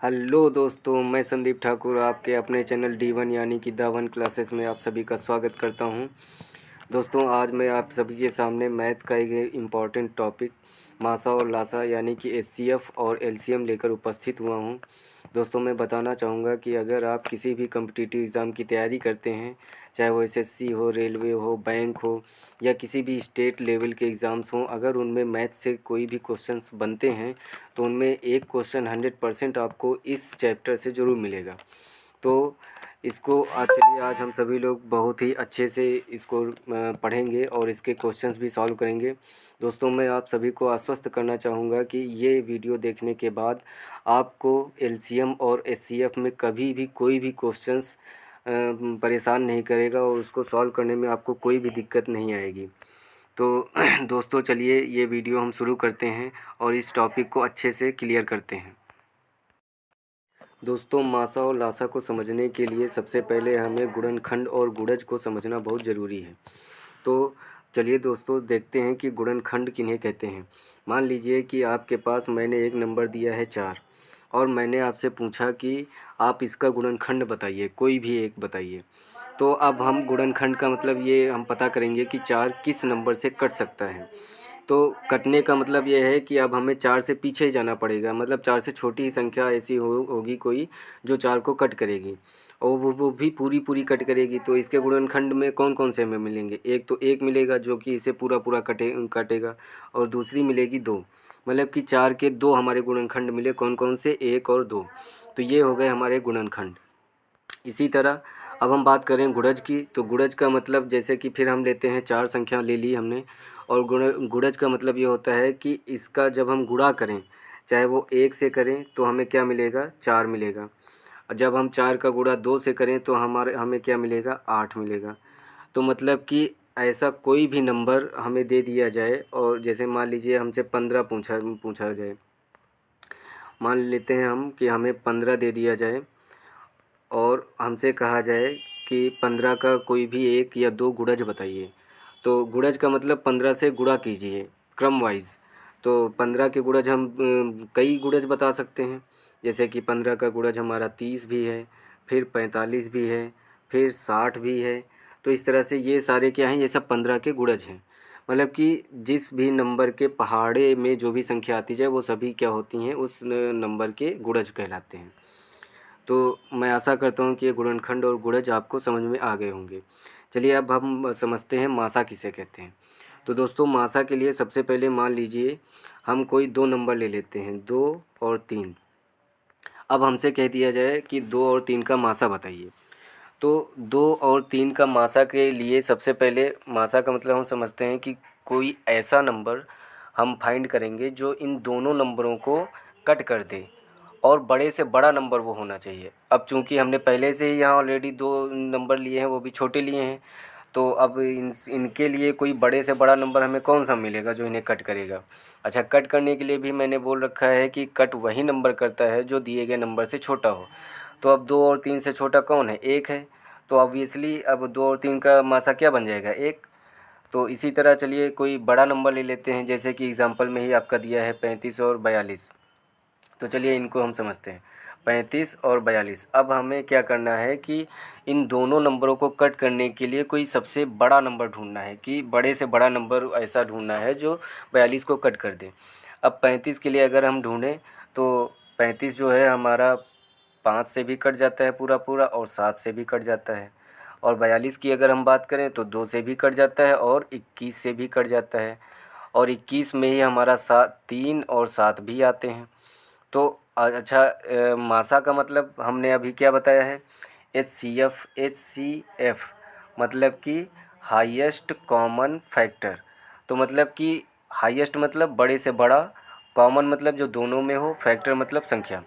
Hello दोस्तों, मैं संदीप ठाकुर आपके अपने चैनल D1 यानी कि द वन क्लासेस में आप सभी का स्वागत करता हूं। दोस्तों, आज मैं आप सभी के सामने मैथ का एक इम्पॉर्टेंट टॉपिक मासा और लासा यानी कि HCF और LCM लेकर उपस्थित हुआ हूं। दोस्तों, मैं बताना चाहूँगा कि अगर आप किसी भी कॉम्पिटिटिव एग्ज़ाम की तैयारी करते हैं, चाहे वो SSC हो, रेलवे हो, बैंक हो या किसी भी स्टेट लेवल के एग्ज़ाम्स हों, अगर उनमें मैथ से कोई भी क्वेश्चंस बनते हैं तो उनमें एक क्वेश्चन 100% आपको इस चैप्टर से ज़रूर मिलेगा। तो इसको चलिए आज हम सभी लोग बहुत ही अच्छे से इसको पढ़ेंगे और इसके क्वेश्चंस भी सॉल्व करेंगे। दोस्तों, मैं आप सभी को आश्वस्त करना चाहूँगा कि ये वीडियो देखने के बाद आपको LCM और HCF में कभी भी कोई भी क्वेश्चंस परेशान नहीं करेगा और उसको सॉल्व करने में आपको कोई भी दिक्कत नहीं आएगी। तो दोस्तों, चलिए ये वीडियो हम शुरू करते हैं और इस टॉपिक को अच्छे से क्लियर करते हैं। दोस्तों, मासा और लासा को समझने के लिए सबसे पहले हमें गुणनखंड और गुणज को समझना बहुत ज़रूरी है। तो चलिए दोस्तों, देखते हैं कि गुणनखंड किन्हें कहते हैं। मान लीजिए कि आपके पास मैंने एक नंबर दिया है 4 और मैंने आपसे पूछा कि आप इसका गुणनखंड बताइए, कोई भी एक बताइए। तो अब हम गुणनखंड का मतलब ये हम पता करेंगे कि 4 किस नंबर से कट सकता है। तो कटने का मतलब ये है कि अब हमें 4 से पीछे ही जाना पड़ेगा, मतलब 4 से छोटी ही संख्या ऐसी होगी कोई जो 4 को कट करेगी और वो भी पूरी पूरी कट करेगी। तो इसके गुणनखंड में कौन कौन से हमें मिलेंगे? एक तो एक मिलेगा जो कि इसे पूरा पूरा काटेगा और दूसरी मिलेगी 2, मतलब कि 4 के 2 हमारे गुणनखंड मिले। कौन कौन से? 1 और 2। तो ये हो गए हमारे गुणनखंड। इसी तरह अब हम बात करें गुणज की, तो गुणज का मतलब जैसे कि फिर हम लेते हैं 4 संख्या ले ली हमने और गुणज का मतलब ये होता है कि इसका जब हम गुणा करें, चाहे वो 1 से करें तो हमें क्या मिलेगा? 4 मिलेगा। और जब हम 4 का गुणा 2 से करें तो हमें क्या मिलेगा? 8 मिलेगा। तो मतलब कि ऐसा कोई भी नंबर हमें दे दिया जाए और जैसे मान लीजिए हमसे 15 पूछा पूछा जाए, मान लेते हैं हम कि हमें 15 दे दिया जाए और हमसे कहा जाए कि 15 का कोई भी 1 या 2 गुणज बताइए। तो गुणज का मतलब 15 से गुणा कीजिए क्रम वाइज। तो 15 के गुणज हम कई गुणज बता सकते हैं, जैसे कि 15 का गुणज हमारा 30 भी है, फिर 45 भी है, फिर 60 भी है। तो इस तरह से ये सारे क्या हैं? ये सब 15 के गुणज हैं। मतलब कि जिस भी नंबर के पहाड़े में जो भी संख्या आती जाए वो सभी क्या होती हैं? उस नंबर के गुणज कहलाते हैं। तो मैं आशा करता हूँ कि ये गुणनखंड और गुणज आपको समझ में आ गए होंगे। चलिए अब हम समझते हैं मासा किसे कहते हैं। तो दोस्तों, मासा के लिए सबसे पहले मान लीजिए हम कोई 2 नंबर ले लेते हैं, 2 और 3। अब हमसे कह दिया जाए कि 2 और 3 का मासा बताइए। तो 2 और 3 का मासा के लिए सबसे पहले मासा का मतलब हम समझते हैं कि कोई ऐसा नंबर हम फाइंड करेंगे जो इन दोनों नंबरों को कट कर दे और बड़े से बड़ा नंबर वो होना चाहिए। अब चूंकि हमने पहले से ही यहाँ ऑलरेडी 2 नंबर लिए हैं, वो भी छोटे लिए हैं, तो अब इनके लिए कोई बड़े से बड़ा नंबर हमें कौन सा मिलेगा जो इन्हें कट करेगा? अच्छा, कट करने के लिए भी मैंने बोल रखा है कि कट वही नंबर करता है जो दिए गए नंबर से छोटा हो। तो अब 2 और 3 से छोटा कौन है? 1 है। तो ऑब्वियसली अब 2 और 3 का मासा क्या बन जाएगा? 1। तो इसी तरह चलिए कोई बड़ा नंबर ले लेते हैं, जैसे कि एग्जांपल में ही आपका दिया है 35 और 42। तो चलिए इनको हम समझते हैं, 35 और 42। अब हमें क्या करना है कि इन दोनों नंबरों को कट करने के लिए कोई सबसे बड़ा नंबर ढूंढना है, कि बड़े से बड़ा नंबर ऐसा ढूंढना है जो 42 को कट कर दे। अब 35 के लिए अगर हम ढूंढें तो 35 जो है हमारा 5 से भी कट जाता है पूरा पूरा और 7 से भी कट जाता है। और 42 की अगर हम बात करें तो 2 से भी कट जाता है और 21 से भी कट जाता है। और 21 में ही हमारा 3 और 7 भी आते हैं। तो अच्छा, मासा का मतलब हमने अभी क्या बताया है? HCF मतलब कि हाईएस्ट कॉमन फैक्टर। तो मतलब कि हाईएस्ट मतलब बड़े से बड़ा, कॉमन मतलब जो दोनों में हो, फैक्टर मतलब संख्या।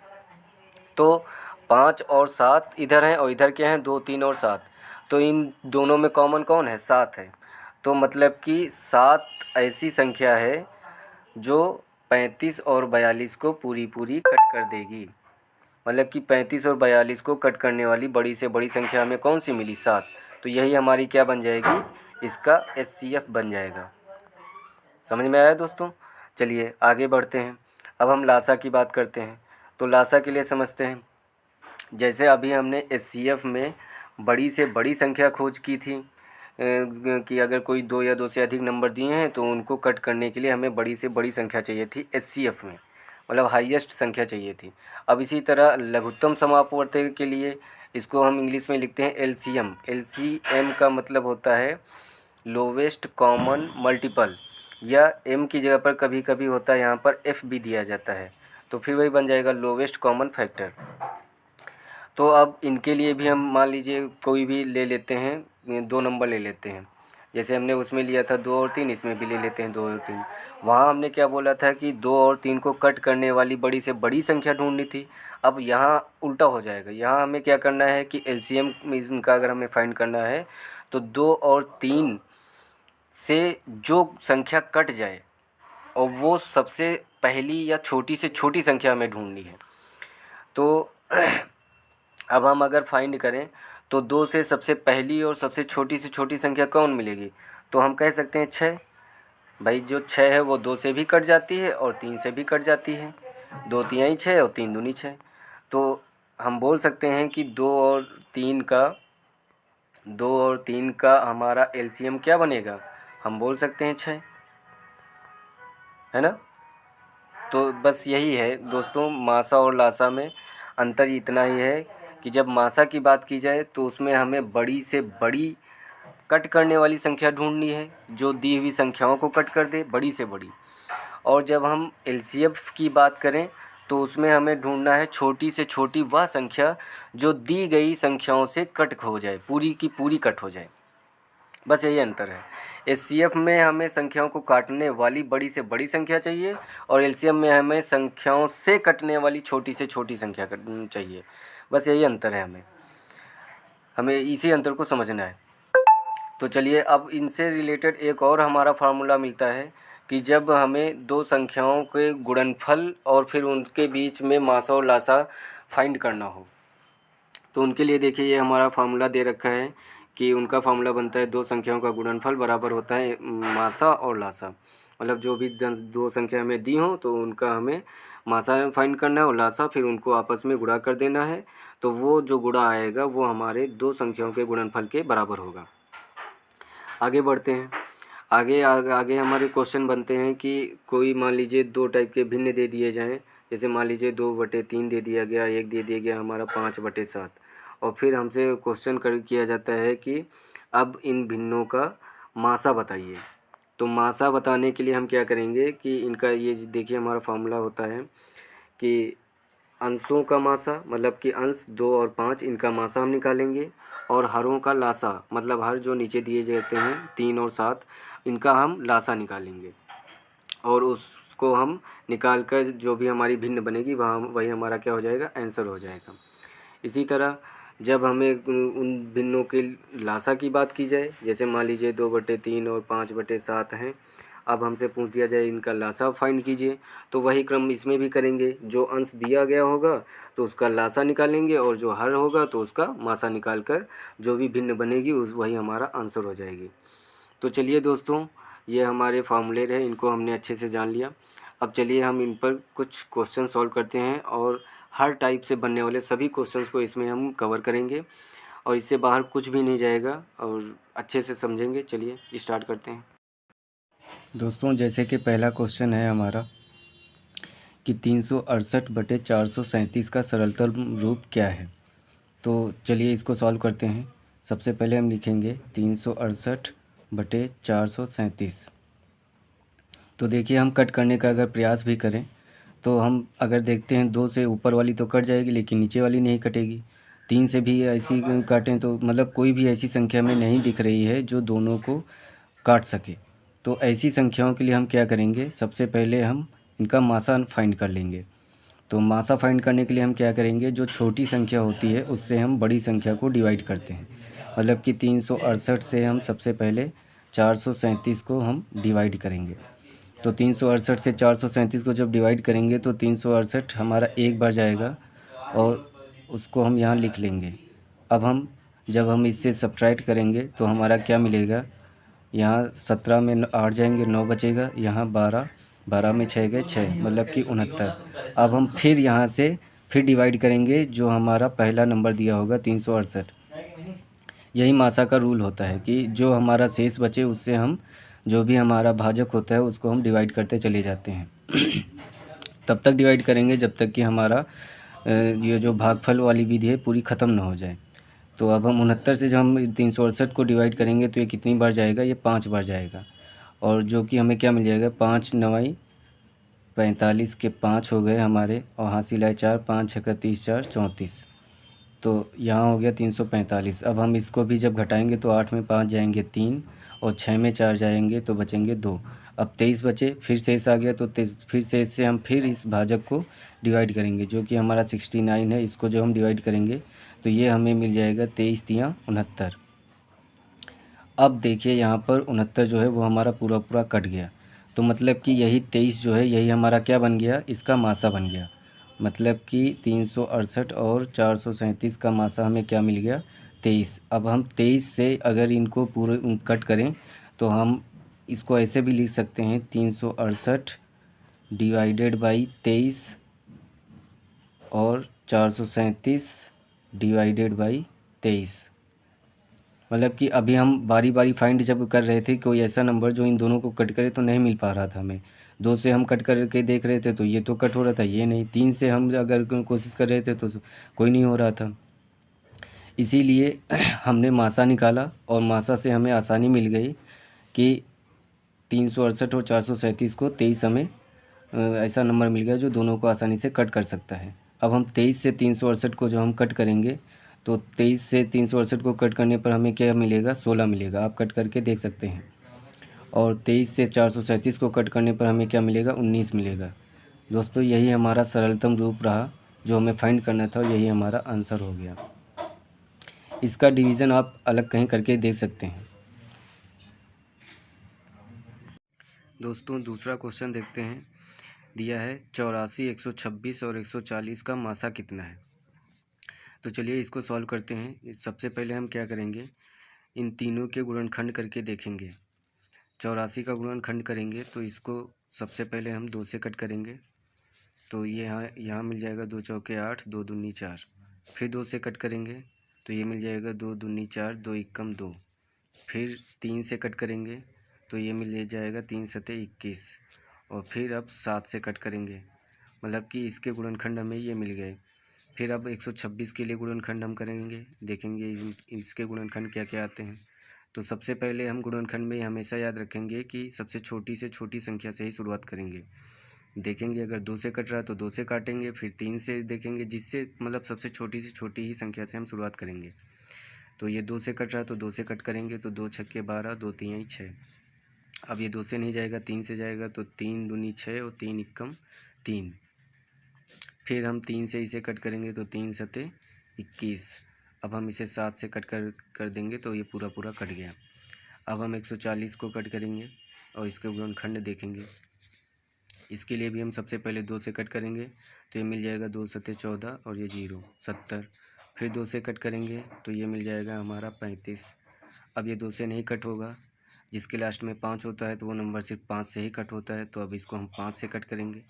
तो 5 और 7 इधर हैं और इधर क्या हैं? 2, 3 और 7। तो इन दोनों में कॉमन कौन है? 7 है। तो मतलब कि 7 ऐसी संख्या है जो 35 और 42 को पूरी पूरी कट कर देगी। मतलब कि 35 और 42 को कट करने वाली बड़ी से बड़ी संख्या हमें कौन सी मिली? 7। तो यही हमारी क्या बन जाएगी? इसका HCF बन जाएगा। समझ में आया दोस्तों? चलिए आगे बढ़ते हैं। अब हम लासा की बात करते हैं। तो लासा के लिए समझते हैं। जैसे अभी हमने एचसीएफ में बड़ी से बड़ी संख्या खोज की थी कि अगर कोई 2 या 2 से अधिक नंबर दिए हैं तो उनको कट करने के लिए हमें बड़ी से बड़ी संख्या चाहिए थी एचसीएफ में, मतलब हाईएस्ट संख्या चाहिए थी। अब इसी तरह लघुत्तम समापवर्ती के लिए इसको हम इंग्लिश में लिखते हैं एलसीएम। एलसीएम का मतलब होता है लोवेस्ट कॉमन मल्टीपल, या एम की जगह पर कभी कभी होता है यहाँ पर एफ भी दिया जाता है, तो फिर वही बन जाएगा लोवेस्ट कॉमन फैक्टर। तो अब इनके लिए भी हम मान लीजिए कोई भी ले लेते हैं, 2 नंबर ले लेते हैं। जैसे हमने उसमें लिया था 2 और 3, इसमें भी ले लेते हैं 2 और 3। वहाँ हमने क्या बोला था कि 2 और 3 को कट करने वाली बड़ी से बड़ी संख्या ढूंढनी थी। अब यहाँ उल्टा हो जाएगा, यहाँ हमें क्या करना है कि एलसीएम इनका अगर हमें फाइंड करना है तो 2 और 3 से जो संख्या कट जाए और वो सबसे पहली या छोटी से छोटी संख्या हमें ढूंढनी है। तो अब हम अगर फाइंड करें तो 2 से सबसे पहली और सबसे छोटी संख्या कौन मिलेगी, तो हम कह सकते हैं 6। भाई जो 6 है वो 2 से भी कट जाती है और 3 से भी कट जाती है, 2 तिहाई 6 और 3 दूनी 6। तो हम बोल सकते हैं कि 2 और 3 का हमारा एलसीएम क्या बनेगा, हम बोल सकते हैं 6, है ना। तो बस यही है दोस्तों, मासा और लासा में अंतर इतना ही है कि जब मासा की बात की जाए तो उसमें हमें बड़ी से बड़ी कट करने वाली संख्या ढूंढनी है जो दी हुई संख्याओं को कट कर दे, बड़ी से बड़ी। और जब हम एलसीएफ की बात करें तो उसमें हमें ढूंढना है छोटी से छोटी वह संख्या जो दी गई संख्याओं से कट हो जाए, पूरी की पूरी कट हो जाए। बस यही अंतर है। एचसीएफ में हमें संख्याओं को काटने वाली बड़ी से बड़ी संख्या चाहिए और एलसीएम में हमें संख्याओं से कटने वाली छोटी से छोटी संख्या चाहिए। बस यही अंतर है, हमें इसी अंतर को समझना है। तो चलिए अब इनसे रिलेटेड एक और हमारा फार्मूला मिलता है कि जब हमें 2 संख्याओं के गुणनफल और फिर उनके बीच में मासा और लासा फाइंड करना हो, तो उनके लिए देखिए ये हमारा फार्मूला दे रखा है कि उनका फार्मूला बनता है 2 संख्याओं का गुणनफल बराबर होता है मासा और लासा। मतलब जो भी 2 संख्या हमें दी हो तो उनका हमें मासा फाइंड करना है और लासा, फिर उनको आपस में गुणा कर देना है। तो वो जो गुणा आएगा वो हमारे 2 संख्याओं के गुणनफल के बराबर होगा। आगे बढ़ते हैं। आगे हमारे क्वेश्चन बनते हैं कि कोई मान लीजिए 2 टाइप के भिन्न दे दिए जाएँ। जैसे मान लीजिए 2/3 दे दिया गया, 1 दे दिया गया हमारा 5/7, और फिर हमसे क्वेश्चन किया जाता है कि अब इन भिन्नों का मासा बताइए। तो मासा बताने के लिए हम क्या करेंगे कि इनका ये देखिए हमारा फार्मूला होता है कि अंशों का मासा, मतलब कि अंश 2 और 5 इनका मासा हम निकालेंगे, और हरों का लासा, मतलब हर जो नीचे दिए जाते हैं 3 और 7 इनका हम लासा निकालेंगे, और उसको हम निकाल कर जो भी हमारी भिन्न बनेगी वही हमारा क्या हो जाएगा, आंसर हो जाएगा। इसी तरह जब हमें उन भिन्नों के लासा की बात की जाए, जैसे मान लीजिए 2/3 और 5/7 हैं, अब हमसे पूछ दिया जाए इनका लासा फाइंड कीजिए, तो वही क्रम इसमें भी करेंगे। जो अंश दिया गया होगा तो उसका लासा निकालेंगे, और जो हर होगा तो उसका मासा निकाल कर जो भी भिन्न बनेगी वही हमारा आंसर हो जाएगी। तो चलिए दोस्तों, ये हमारे फार्मूले रहे, इनको हमने अच्छे से जान लिया। अब चलिए हम इन पर कुछ क्वेश्चन सॉल्व करते हैं, और हर टाइप से बनने वाले सभी क्वेश्चंस को इसमें हम कवर करेंगे, और इससे बाहर कुछ भी नहीं जाएगा, और अच्छे से समझेंगे। चलिए स्टार्ट करते हैं दोस्तों। जैसे कि पहला क्वेश्चन है हमारा कि 368/437 का सरलतम रूप क्या है। तो चलिए इसको सॉल्व करते हैं। सबसे पहले हम लिखेंगे 368/437। तो देखिए हम कट करने का अगर प्रयास भी करें तो हम अगर देखते हैं 2 से ऊपर वाली तो कट जाएगी, लेकिन नीचे वाली नहीं कटेगी। 3 से भी ऐसी काटें तो मतलब कोई भी ऐसी संख्या में नहीं दिख रही है जो दोनों को काट सके। तो ऐसी संख्याओं के लिए हम क्या करेंगे, सबसे पहले हम इनका मासा फाइंड कर लेंगे। तो मासा फाइंड करने के लिए हम क्या करेंगे, जो छोटी संख्या होती है उससे हम बड़ी संख्या को डिवाइड करते हैं। मतलब कि 368 से हम सबसे पहले 437 को हम डिवाइड करेंगे। तो 368 से 437 को जब डिवाइड करेंगे तो 368 हमारा एक बार जाएगा और उसको हम यहाँ लिख लेंगे। अब जब हम इससे सब्ट्रैक्ट करेंगे तो हमारा क्या मिलेगा, यहाँ 17 में 8 जाएंगे, 9 बचेगा, यहाँ 12 में 6 गए 6, मतलब कि 69। अब हम फिर यहाँ से फिर डिवाइड करेंगे जो हमारा पहला नंबर दिया होगा 368। यही मासा का रूल होता है कि जो हमारा शेष बचे उससे हम जो भी हमारा भाजक होता है उसको हम डिवाइड करते चले जाते हैं। तब तक डिवाइड करेंगे जब तक कि हमारा ये जो भागफल वाली विधि है पूरी ख़त्म ना हो जाए। तो अब हम 69 से जब हम 368 को डिवाइड करेंगे तो ये कितनी बार जाएगा, ये 5 बार जाएगा। और जो कि हमें क्या मिल जाएगा, 5 9 45 के 5 हो गए हमारे, और हासिल है 4, 5 छक्का 30 4 34। तो यहाँ हो गया 345। अब हम इसको भी जब घटाएंगे तो 8 में 5 जाएंगे 3, और 6 में 4 जाएंगे तो बचेंगे 2। अब 23 बचे, फिर शेष आ गया तो फिर शेष से हम फिर इस भाजक को डिवाइड करेंगे जो कि हमारा 69 है। इसको जो हम डिवाइड करेंगे तो ये हमें मिल जाएगा 23 तियाँ 69। अब देखिए यहाँ पर 69 जो है वो हमारा पूरा पूरा कट गया। तो मतलब कि यही 23 जो है यही हमारा क्या बन गया, इसका मासा बन गया। मतलब कि 368 और 437 का मासा हमें क्या मिल गया, 23। अब हम 23 से अगर इनको पूरे कट करें तो हम इसको ऐसे भी लिख सकते हैं, 368 डिवाइडेड बाई 23 और 437 डिवाइडेड बाई 23। मतलब कि अभी हम बारी बारी फाइंड जब कर रहे थे कोई ऐसा नंबर जो इन दोनों को कट करे तो नहीं मिल पा रहा था हमें। 2 से हम कट करके देख रहे थे तो ये तो कट हो रहा था, ये नहीं। 3 से हम अगर कोशिश कर रहे थे तो कोई नहीं हो रहा था। इसीलिए हमने मासा निकाला और मासा से हमें आसानी मिल गई कि 368 और 437 को 23 हमें ऐसा नंबर मिल गया जो दोनों को आसानी से कट कर सकता है। अब हम 23 से 368 को जो हम कट करेंगे तो 23 से 368 को कट करने पर हमें क्या मिलेगा, 16 मिलेगा। आप कट करके देख सकते हैं। और 23 से 437 को कट करने पर हमें क्या मिलेगा, 19 मिलेगा। दोस्तों यही हमारा सरलतम रूप रहा जो हमें फाइंड करना था, और यही हमारा आंसर हो गया। इसका डिवीज़न आप अलग कहीं करके देख सकते हैं। दोस्तों दूसरा क्वेश्चन देखते हैं। दिया है 84, 126 और 140 का मासा कितना है। तो चलिए इसको सॉल्व करते हैं। सबसे पहले हम क्या करेंगे, इन तीनों के गुणनखंड करके देखेंगे। 84 का गुणनखंड करेंगे तो इसको सबसे पहले हम 2 से कट करेंगे तो ये यहाँ मिल जाएगा 2 चौके 8, 2 दूनी 4। फिर 2 से कट करेंगे तो ये मिल जाएगा 2 दूनी 4, 2 इक्कम 2। फिर 3 से कट करेंगे तो ये मिल जाएगा 3 सते 21। और फिर अब 7 से कट करेंगे, मतलब कि इसके गुणनखंड हमें ये मिल गए। फिर अब 126 के लिए गुणनखंड हम करेंगे, देखेंगे इसके गुणनखंड क्या क्या आते हैं। तो सबसे पहले हम गुणनखंड में हमेशा याद रखेंगे कि सबसे छोटी से छोटी संख्या से ही शुरुआत करेंगे। देखेंगे अगर 2 से कट रहा है तो 2 से काटेंगे, फिर 3 से देखेंगे, जिससे मतलब सबसे छोटी से छोटी ही संख्या से हम शुरुआत करेंगे। तो ये 2 से कट रहा है तो 2 से कट करेंगे तो 2 छक्के 12, 2 तिहाई 6। अब ये 2 से नहीं जाएगा, 3 से जाएगा तो 3 दूनी 6 और 3 इक्कम 3। फिर हम 3 से इसे कट करेंगे तो 3 सते 21। अब हम इसे 7 से कट कर देंगे तो ये पूरा पूरा कट गया। अब हम 140 को कट करेंगे और इसके गुणनखंड देखेंगे। इसके लिए भी हम सबसे पहले 2 से कट करेंगे तो ये मिल जाएगा 2 सते 14 और ये 0 70। फिर 2 से कट करेंगे तो ये मिल जाएगा हमारा 35। अब ये 2 से नहीं कट होगा, जिसके लास्ट में 5 होता है तो वो नंबर सिर्फ 5 से ही कट होता है। तो अब इसको हम 5 से कट करेंगे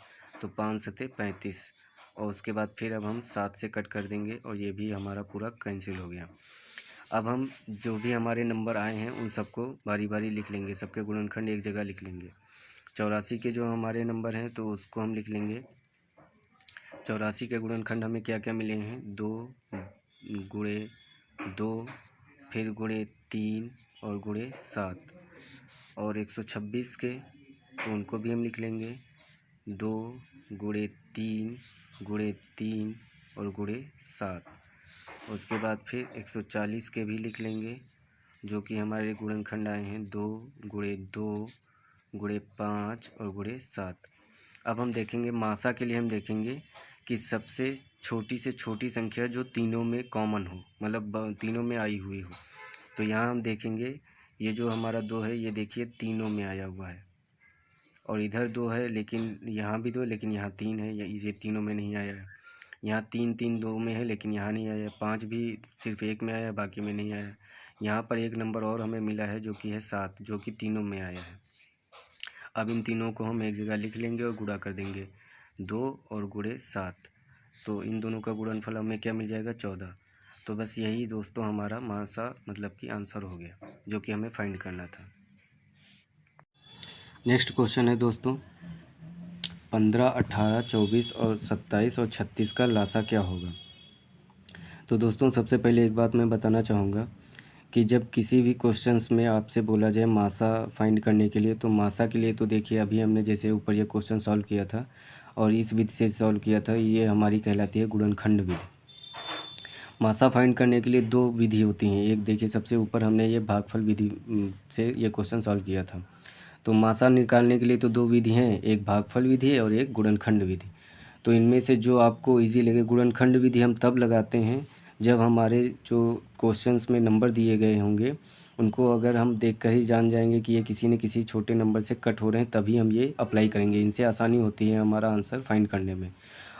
तो 5 सते 35। और उसके बाद फिर अब हम 7 से कट कर देंगे और ये भी हमारा पूरा कैंसिल हो गया। अब हम जो भी हमारे नंबर आए हैं उन सबको बारी बारी लिख लेंगे, सबके गुणनखंड एक जगह लिख लेंगे। 84 के जो हमारे नंबर हैं तो उसको हम लिख लेंगे। 84 के गुणनखंड हमें क्या क्या मिले हैं, 2 गुणे 2, फिर गुणे 3 और गुणे 7। और 126 के तो उनको भी हम लिख लेंगे, 2 गुणे 3 गुणे 3 और गुणे 7। उसके बाद फिर 140 के भी लिख लेंगे जो कि हमारे गुणनखंड आए हैं 2 गुणे 2 गुणे 5 और गुणे 7। अब हम देखेंगे मासा के लिए, हम देखेंगे कि सबसे छोटी से छोटी संख्या जो तीनों में कॉमन हो, मतलब तीनों में आई हुई हो। तो यहाँ हम देखेंगे ये जो हमारा 2 है ये देखिए तीनों में आया हुआ है, और इधर 2 है लेकिन यहाँ भी 2 लेकिन यहाँ 3 है, ये तीनों में नहीं आया है। यहाँ 3 3 2 में है लेकिन यहाँ नहीं आया। 5 भी सिर्फ 1 में आया, बाकी में नहीं आया। यहाँ पर एक नंबर और हमें मिला है जो कि है 7, जो कि तीनों में आया है। अब इन तीनों को हम एक जगह लिख लेंगे और गुणा कर देंगे, 2 और गुणे 7। तो इन दोनों का गुणनफल हमें क्या मिल जाएगा 14। तो बस यही दोस्तों हमारा मासा मतलब कि आंसर हो गया जो कि हमें फाइंड करना था। नेक्स्ट क्वेश्चन है दोस्तों 15, 18, 24 और 27 और 36 का लासा क्या होगा। तो दोस्तों सबसे पहले एक बात मैं बताना चाहूँगा कि जब किसी भी क्वेश्चंस में आपसे बोला जाए मासा फाइंड करने के लिए, तो मासा के लिए तो देखिए अभी हमने जैसे ऊपर ये क्वेश्चन सॉल्व किया था और इस विधि से सॉल्व किया था, ये हमारी कहलाती है गुणनखंड विधि। मासा फाइंड करने के लिए दो विधि होती हैं। एक देखिए सबसे ऊपर हमने ये भागफल विधि से ये क्वेश्चन सॉल्व किया था। तो मासा निकालने के लिए तो दो विधि हैं, एक भागफल विधि और एक गुणनखंड विधि। तो इनमें से जो आपको इजी लगे, गुणनखंड विधि हम तब लगाते हैं जब हमारे जो क्वेश्चंस में नंबर दिए गए होंगे उनको अगर हम देख कर ही जान जाएंगे कि ये किसी न किसी छोटे नंबर से कट हो रहे हैं, तभी हम ये अप्लाई करेंगे। इनसे आसानी होती है हमारा आंसर फाइंड करने में।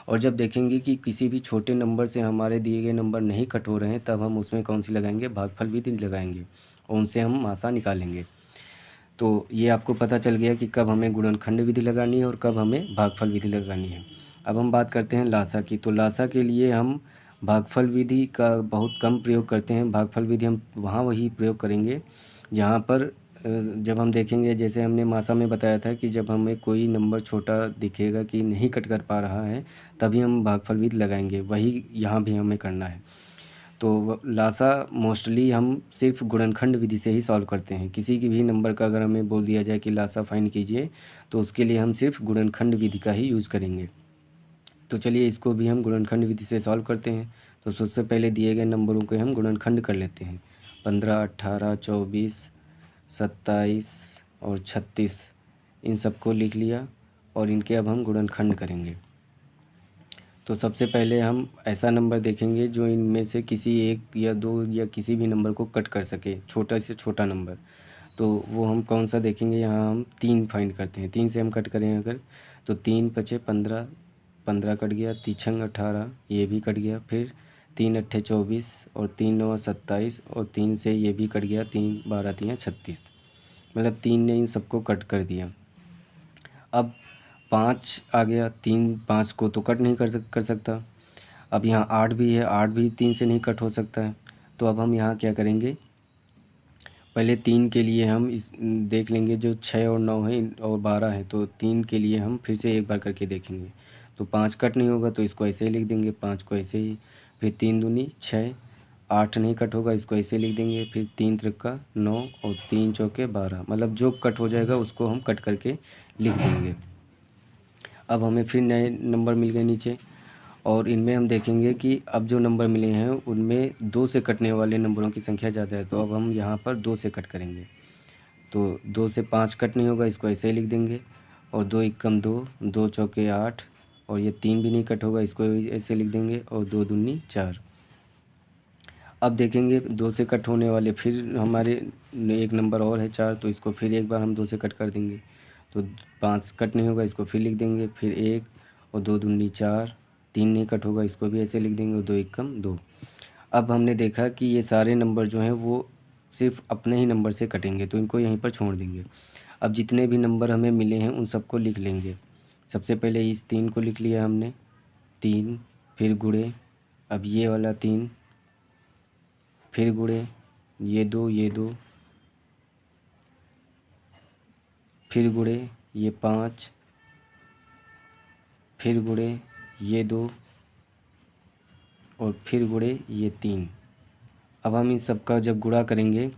और जब देखेंगे कि किसी भी छोटे नंबर से हमारे दिए गए नंबर नहीं कट हो रहे हैं, तब हम उसमें कौन सी लगाएंगे, भागफल विधि लगाएंगे और उनसे हम मासा निकालेंगे। तो ये आपको पता चल गया कि कब हमें गुणनखंड विधि लगानी है और कब हमें भागफल विधि लगानी है। अब हम बात करते हैं लासा की। तो लासा के लिए हम भागफल विधि का बहुत कम प्रयोग करते हैं। भागफल विधि हम वहाँ वही प्रयोग करेंगे जहाँ पर जब हम देखेंगे, जैसे हमने मासा में बताया था कि जब हमें कोई नंबर छोटा दिखेगा कि नहीं कट कर पा रहा है, तभी हम भागफल विधि लगाएंगे। वही यहाँ भी हमें करना है। तो लासा मोस्टली हम सिर्फ गुणनखंड विधि से ही सॉल्व करते हैं। किसी की भी नंबर का अगर हमें बोल दिया जाए कि लासा फाइंड कीजिए, तो उसके लिए हम सिर्फ गुणनखंड विधि का ही यूज़ करेंगे। तो चलिए इसको भी हम गुणनखंड विधि से सॉल्व करते हैं। तो सबसे पहले दिए गए नंबरों को हम गुणनखंड कर लेते हैं। 15, 18, 24, 27 और 36 इन सबको लिख लिया और इनके अब हम गुणनखंड करेंगे। तो सबसे पहले हम ऐसा नंबर देखेंगे जो इनमें से किसी एक या दो या किसी भी नंबर को कट कर सके, छोटा से छोटा नंबर। तो वो हम कौन सा देखेंगे, यहाँ हम 3 फाइंड करते हैं। 3 से हम कट करें अगर, तो 3 पचे 15, 15 कट गया, तीछंग 18 ये भी कट गया, फिर 3 अट्ठे 24 और 3 नौ 27 और 3 से ये भी कट गया, 3 12 3 36, मतलब 3 ने इन सबको कट कर दिया। अब 5 आ गया, 3 5 को तो कट नहीं कर सकता। अब यहाँ 8 भी है, 8 भी 3 से नहीं कट हो सकता है। तो अब हम यहाँ क्या करेंगे, पहले 3 के लिए हम इस देख लेंगे, जो 6 और 9 है और 12 है, तो 3 के लिए हम फिर से एक बार करके देखेंगे। तो 5 कट नहीं होगा तो इसको ऐसे ही लिख देंगे, 5 को ऐसे ही। फिर 3 दूनी 6, 8 नहीं कट होगा, इसको ऐसे लिख देंगे। फिर 3 त्रिका 9 और 3 चौके 12, मतलब जो कट हो जाएगा उसको हम कट करके लिख देंगे। अब हमें फिर नए नंबर मिल गए नीचे, और इनमें हम देखेंगे कि अब जो नंबर मिले हैं उनमें 2 से कटने वाले नंबरों की संख्या ज़्यादा है। तो अब हम यहाँ पर 2 से कट करेंगे। तो 2 से 5 कट नहीं होगा, इसको ऐसे ही लिख देंगे। और 2 एकम 2, 2 चौके 8 और ये 3 भी नहीं कट होगा, इसको ऐसे लिख देंगे। और 2 दूनी 4। अब देखेंगे 2 से कट होने वाले फिर हमारे एक नंबर और है 4, तो इसको फिर एक बार हम 2 से कट कर देंगे। तो 5 कट नहीं होगा, इसको फिर लिख देंगे। फिर 1 और 2 दूनी 4, 3 नहीं कट होगा, इसको भी ऐसे लिख देंगे। और 2 एकम 2। अब हमने देखा कि ये सारे नंबर जो हैं वो सिर्फ अपने ही नंबर से कटेंगे, तो इनको यहीं पर छोड़ देंगे। अब जितने भी नंबर हमें मिले हैं उन सबको लिख लेंगे। सबसे पहले इस 3 को लिख लिया हमने, 3, फिर गुणे, अब ये वाला 3, फिर गुणे ये 2, ये 2, फिर गुणे ये 5, फिर गुणे ये 2 और फिर गुणे ये 3। अब हम इन सब का जब गुणा करेंगे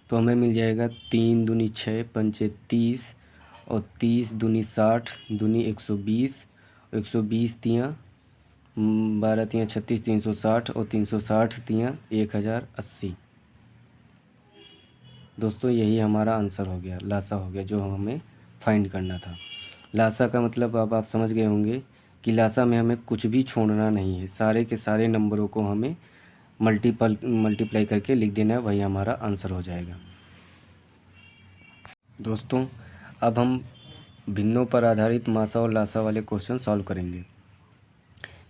तो हमें मिल जाएगा 3 दूनी 6 पंचे 30 और 30 दूनी 60 दूनी 120 और 120 तियाँ 12 तियाँ 36, 360 और 360 तियाँ 1080। दोस्तों यही हमारा आंसर हो गया, लासा हो गया जो हमें फाइंड करना था। लासा का मतलब अब आप समझ गए होंगे कि लासा में हमें कुछ भी छोड़ना नहीं है, सारे के सारे नंबरों को हमें मल्टीप्लाई करके लिख देना है, वही हमारा आंसर हो जाएगा। दोस्तों अब हम भिन्नों पर आधारित मासा और लासा वाले क्वेश्चन सॉल्व करेंगे।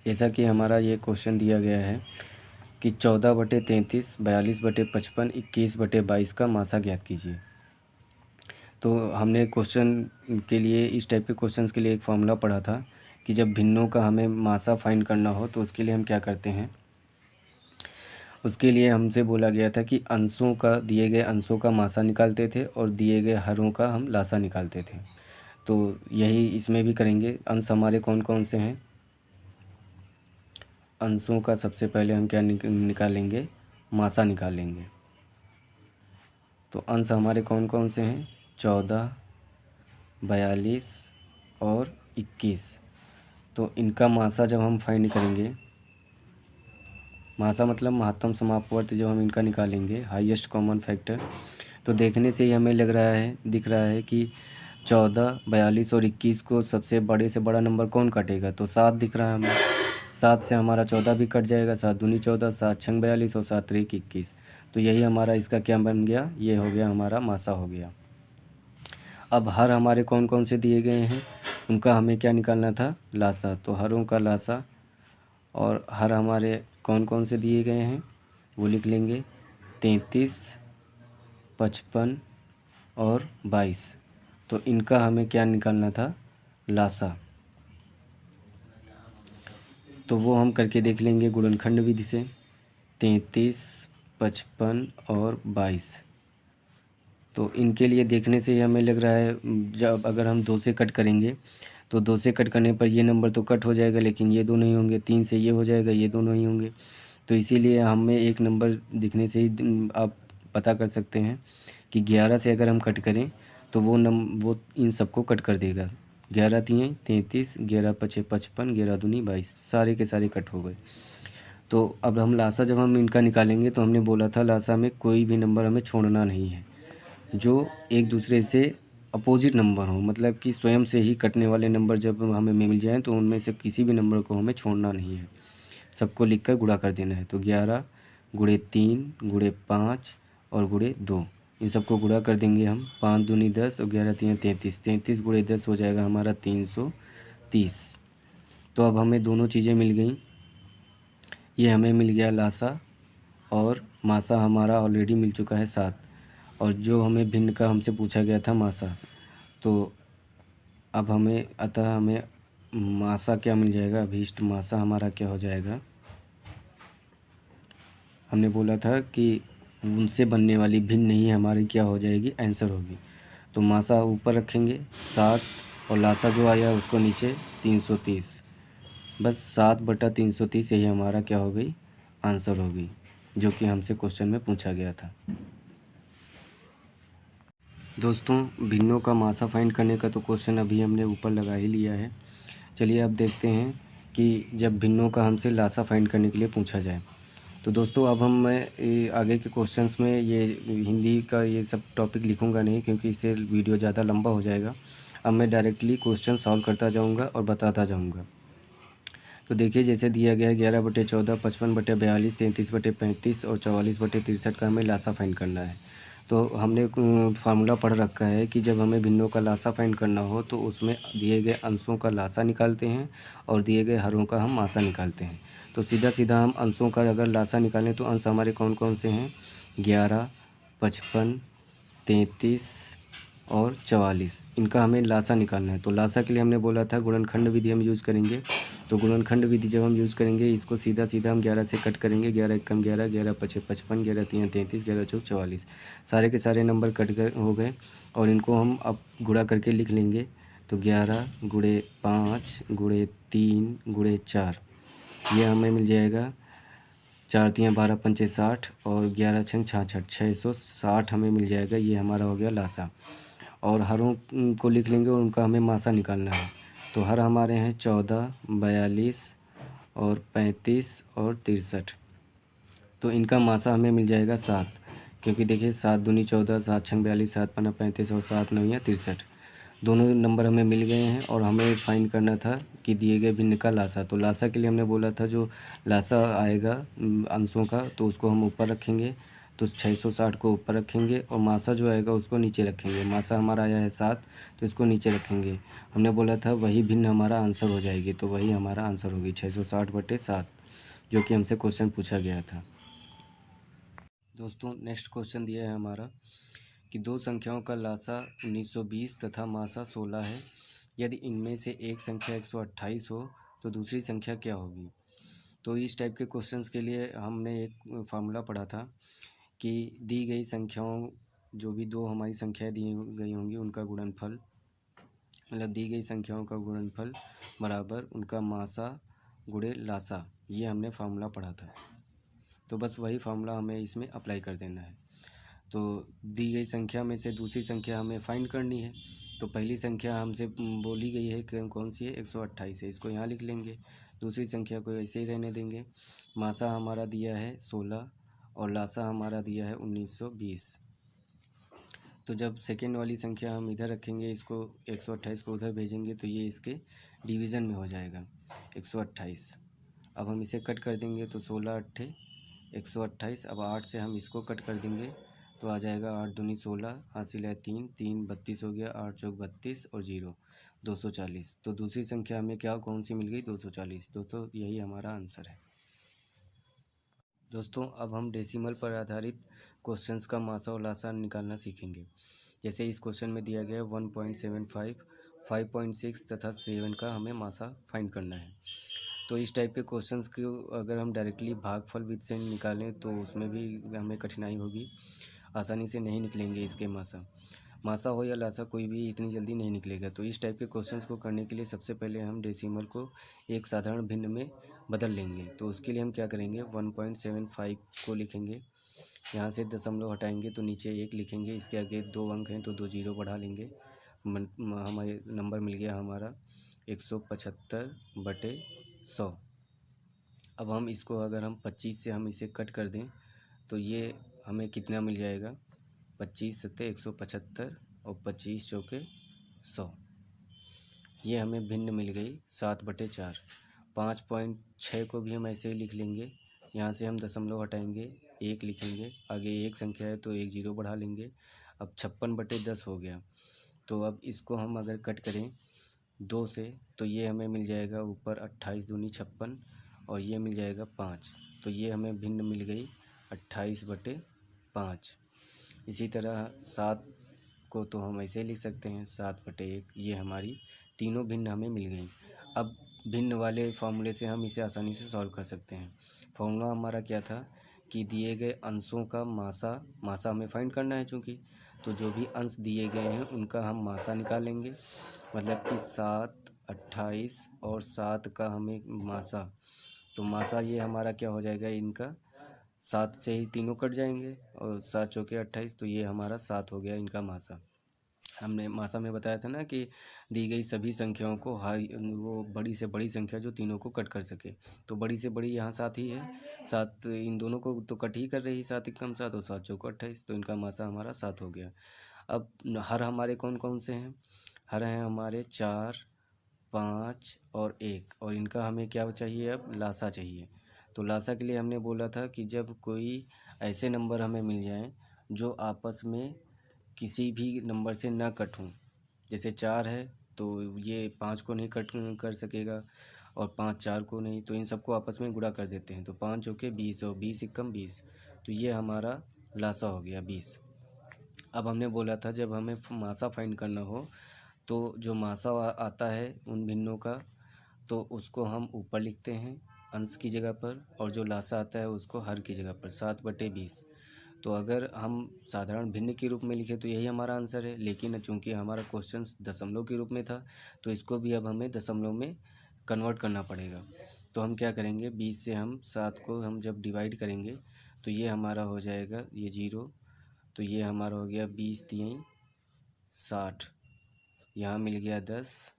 जैसा कि हमारा ये क्वेश्चन दिया गया है कि 14/33, 42/55, 21/22 का मासा ज्ञात कीजिए। तो हमने क्वेश्चन के लिए, इस टाइप के क्वेश्चंस के लिए एक फॉर्मूला पढ़ा था कि जब भिन्नों का हमें मासा फाइंड करना हो तो उसके लिए हम क्या करते हैं। उसके लिए हमसे बोला गया था कि अंशों का, दिए गए अंशों का मासा निकालते थे और दिए गए हरों का हम लासा निकालते थे। तो यही इसमें भी करेंगे। अंश हमारे कौन कौन से हैं। अंशों का सबसे पहले हम क्या निकालेंगे, मासा निकालेंगे। तो अंश हमारे कौन कौन से हैं, 14, 42 और 21। तो इनका मासा जब हम फाइंड करेंगे, मासा मतलब महत्तम समापवर्त, जब हम इनका निकालेंगे हाईएस्ट कॉमन फैक्टर, तो देखने से ही हमें लग रहा है, दिख रहा है कि 14, 42 और 21 को सबसे बड़े से बड़ा नंबर कौन काटेगा, तो 7 दिख रहा है हमें। 7 से हमारा 14 भी कट जाएगा, 7 दूनी 14, 7 छंग 42 और 7 त्रिक 21। तो यही हमारा इसका क्या बन गया, ये हो गया हमारा मासा हो गया। अब हर हमारे कौन कौन से दिए गए हैं, उनका हमें क्या निकालना था, लासा। तो हरों का लासा, और हर हमारे कौन कौन से दिए गए हैं वो लिख लेंगे, 33, 55 और 22। तो इनका हमें क्या निकालना था, लासा। तो वो हम करके देख लेंगे गुणनखंड विधि से। 33, 55 और 22। तो इनके लिए देखने से ही हमें लग रहा है, जब अगर हम 2 से कट करेंगे तो 2 से कट करने पर ये नंबर तो कट हो जाएगा, लेकिन ये दो नहीं होंगे। 3 से ये हो जाएगा, ये दोनों नहीं होंगे। तो इसीलिए हमें एक नंबर दिखने से ही आप पता कर सकते हैं कि 11 से अगर हम कट करें तो वो इन सबको कट कर देगा। 11 तियाँ 33, 11 पचे 55, 11 दूनी 22, सारे के सारे कट हो गए। तो अब हम लासा जब हम इनका निकालेंगे तो हमने बोला था लासा में कोई भी नंबर हमें छोड़ना नहीं है जो एक दूसरे से अपोजिट नंबर हो, मतलब कि स्वयं से ही कटने वाले नंबर जब हमें मिल जाएँ तो उनमें से किसी भी नंबर को हमें छोड़ना नहीं है, सबको लिखकर गुणा कर देना है। तो 11 गुणे 3 गुणे 5 और गुणे 2, इन सबको गुणा कर देंगे हम। 5 दूनी 10 और 11 तियाँ 33, 33 गुणे 10 हो जाएगा हमारा 330। तो अब हमें दोनों चीज़ें मिल गई, ये हमें मिल गया लासा और मासा हमारा ऑलरेडी मिल चुका है 7। और जो हमें भिन्न का हमसे पूछा गया था मासा, तो अब हमें मासा क्या मिल जाएगा, अभीष्ट मासा हमारा क्या हो जाएगा। हमने बोला था कि उनसे बनने वाली भिन्न ही हमारी क्या हो जाएगी, आंसर होगी। तो मासा ऊपर रखेंगे 7 और लासा जो आया उसको नीचे 330। बस 7/330 यही हमारा क्या हो गई, आंसर होगी, जो कि हमसे क्वेश्चन में पूछा गया था। दोस्तों भिन्नों का मासा फाइंड करने का तो क्वेश्चन अभी हमने ऊपर लगा ही लिया है। चलिए अब देखते हैं कि जब भिन्नों का हमसे लासा फाइंड करने के लिए पूछा जाए। तो दोस्तों अब मैं आगे के क्वेश्चंस में ये हिंदी का ये सब टॉपिक लिखूंगा नहीं, क्योंकि इससे वीडियो ज़्यादा लंबा हो जाएगा। अब मैं डायरेक्टली क्वेश्चन सॉल्व करता जाऊंगा और बताता जाऊंगा। तो देखिए जैसे दिया गया है 11/14, 55/42, 33/35 और 44/63 का हमें लासा फाइंड करना है। तो हमने फार्मूला पढ़ रखा है कि जब हमें भिन्नों का लासा फाइंड करना हो तो उसमें दिए गए अंशों का लासा निकालते हैं और दिए गए हरों का हम मासा निकालते हैं। तो सीधा सीधा हम अंशों का अगर लासा निकालें तो अंश हमारे कौन कौन से हैं, 11, 55, 33 और 44, इनका हमें लासा निकालना है। तो लासा के लिए हमने बोला था गुणनखंड विधि हम यूज़ करेंगे। तो गुणनखंड विधि जब हम यूज़ करेंगे, इसको सीधा सीधा हम 11 से कट करेंगे। 11 एकम 11, 11 पचे 55, 11 तियाँ 33, 11 चौक 44, सारे के सारे नंबर कट गए हो गए और इनको हम अब गुणा करके लिख लेंगे। तो 11 गुणे 5 गुणे 3 गुणे 4, ये हमें मिल जाएगा 4 तियाँ 12 पंचे 60 और 11 छंग 66, 660 हमें मिल जाएगा। ये हमारा हो गया लासा। और हरों को लिख लेंगे और उनका हमें मासा निकालना है। तो हर हमारे हैं 14, 42 और 35 और 63। तो इनका मासा हमें मिल जाएगा 7, क्योंकि देखिए 7 दूनी 14, 7 छंग 42, 7 पन्ना 35 और 7 9 63, दोनों नंबर हमें मिल गए हैं। और हमें फाइंड करना था कि दिए गए भिन्न का लासा। तो लासा के लिए हमने बोला था जो लासा आएगा अंशों का तो उसको हम ऊपर रखेंगे, तो 660 को ऊपर रखेंगे और मासा जो आएगा उसको नीचे रखेंगे। मासा हमारा आया है 7, तो इसको नीचे रखेंगे। हमने बोला था वही भिन्न हमारा आंसर हो जाएगी, तो वही हमारा आंसर होगी 660/7, जो कि हमसे क्वेश्चन पूछा गया था। दोस्तों नेक्स्ट क्वेश्चन दिया है हमारा कि दो संख्याओं का लासा 1920 तथा मासा 16 है। यदि इनमें से एक संख्या 128 हो तो दूसरी संख्या क्या होगी। तो इस टाइप के क्वेश्चंस के लिए हमने एक फार्मूला पढ़ा था कि दी गई संख्याओं, जो भी दो हमारी संख्याएं दी गई होंगी उनका गुणनफल, मतलब दी गई संख्याओं का गुणनफल बराबर उनका मासा गुणे लासा, ये हमने फार्मूला पढ़ा था। तो बस वही फार्मूला हमें इसमें अप्लाई कर देना है। तो दी गई संख्या में से दूसरी संख्या हमें फाइंड करनी है। तो पहली संख्या हमसे बोली गई है कि कौन सी है, 128 है, इसको यहाँ लिख लेंगे। दूसरी संख्या को ऐसे ही रहने देंगे। मासा हमारा दिया है 16 और लासा हमारा दिया है 1920। तो जब सेकेंड वाली संख्या हम इधर रखेंगे, इसको 128 को उधर भेजेंगे तो ये इसके डिवीज़न में हो जाएगा 128। अब हम इसे कट कर देंगे तो 16 अट्ठे 128। अब 8 से हम इसको कट कर देंगे तो आ जाएगा 8 दूनी 16, हासिल है 3, 3 32 हो गया, 8 चौक 32 और 0 240। तो दूसरी संख्या हमें क्या कौन सी मिल गई, 240। दोस्तों यही हमारा आंसर है। दोस्तों अब हम डेसिमल पर आधारित क्वेश्चंस का मासा और लासा निकालना सीखेंगे। जैसे इस क्वेश्चन में दिया गया है 1.75, 5.6 तथा 7 का हमें मासा फाइंड करना है। तो इस टाइप के क्वेश्चंस को अगर हम डायरेक्टली भागफल विधि से निकालें तो उसमें भी हमें कठिनाई होगी, आसानी से नहीं निकलेंगे इसके मासा हो या लासा, कोई भी इतनी जल्दी नहीं निकलेगा। तो इस टाइप के क्वेश्चंस को करने के लिए सबसे पहले हम डेसिमल को एक साधारण भिन्न में बदल लेंगे। तो उसके लिए हम क्या करेंगे, 1.75 को लिखेंगे, यहाँ से दशमलव हटाएंगे तो नीचे 1 लिखेंगे, इसके आगे 2 अंक हैं तो 2 जीरो बढ़ा लेंगे। हमारे नंबर मिल गया हमारा 175/100। अब हम इसको अगर हम 25 से हम इसे कट कर दें तो ये हमें कितना मिल जाएगा, 25 सत्ते 175 और 25 चौके 100। ये हमें भिन्न मिल गई 7/4। 5.6 को भी हम ऐसे ही लिख लेंगे, यहाँ से हम दशमलव हटाएंगे, 1 लिखेंगे, आगे एक संख्या है तो 1 जीरो बढ़ा लेंगे। अब 56/10 हो गया। तो अब इसको हम अगर कट करें 2 से तो ये हमें मिल जाएगा ऊपर 28 दूनी 56 और ये मिल जाएगा 5। तो ये हमें भिन्न मिल गई 28/5। इसी तरह 7 को तो हम ऐसे लिख सकते हैं 7/1। ये हमारी तीनों भिन्न हमें मिल गई। अब भिन्न वाले फार्मूले से हम इसे आसानी से सॉल्व कर सकते हैं। फार्मूला हमारा क्या था कि दिए गए अंशों का मासा हमें फाइंड करना है चूँकि, तो जो भी अंश दिए गए हैं उनका हम मासा निकालेंगे। मतलब कि 7, 28 और 7 का हमें मासा, तो मासा ये हमारा क्या हो जाएगा, इनका 7 से ही तीनों कट जाएंगे और 7 चौके 28, तो ये हमारा 7 हो गया इनका मासा। हमने मासा में बताया था ना कि दी गई सभी संख्याओं को वो बड़ी से बड़ी संख्या जो तीनों को कट कर सके। तो बड़ी से बड़ी यहाँ 7 ही है, 7 इन दोनों को तो कट ही कर रही है, 7 एकम 7 और 7 चौको 28, तो इनका मासा हमारा 7 हो गया। अब हर हमारे कौन कौन से हैं, हर हैं हमारे 4, 5 और 1, और इनका हमें क्या चाहिए, अब लासा चाहिए। तो लासा के लिए हमने बोला था कि जब कोई ऐसे नंबर हमें मिल जाएं जो आपस में किसी भी नंबर से ना कट हों, जैसे 4 है तो ये 5 को नहीं कट कर सकेगा और 5 4 को नहीं, तो इन सबको आपस में गुणा कर देते हैं। तो 5 चौके 20 और 20 एकम 20, तो ये हमारा लासा हो गया 20। अब हमने बोला था जब हमें मासा फाइंड करना हो तो जो मासा आता है उन भिन्नों का, तो उसको हम ऊपर लिखते हैं अंश की जगह पर, और जो लासा आता है उसको हर की जगह पर 7/20। तो अगर हम साधारण भिन्न के रूप में लिखे तो यही हमारा आंसर है, लेकिन चूंकि हमारा क्वेश्चन दशमलव के रूप में था तो इसको भी अब हमें दशमलव में कन्वर्ट करना पड़ेगा। तो हम क्या करेंगे, 20 से हम 7 को हम जब डिवाइड करेंगे तो ये हमारा हो जाएगा ये 0, तो ये हमारा हो गया 20 3 60, यहाँ मिल गया 10,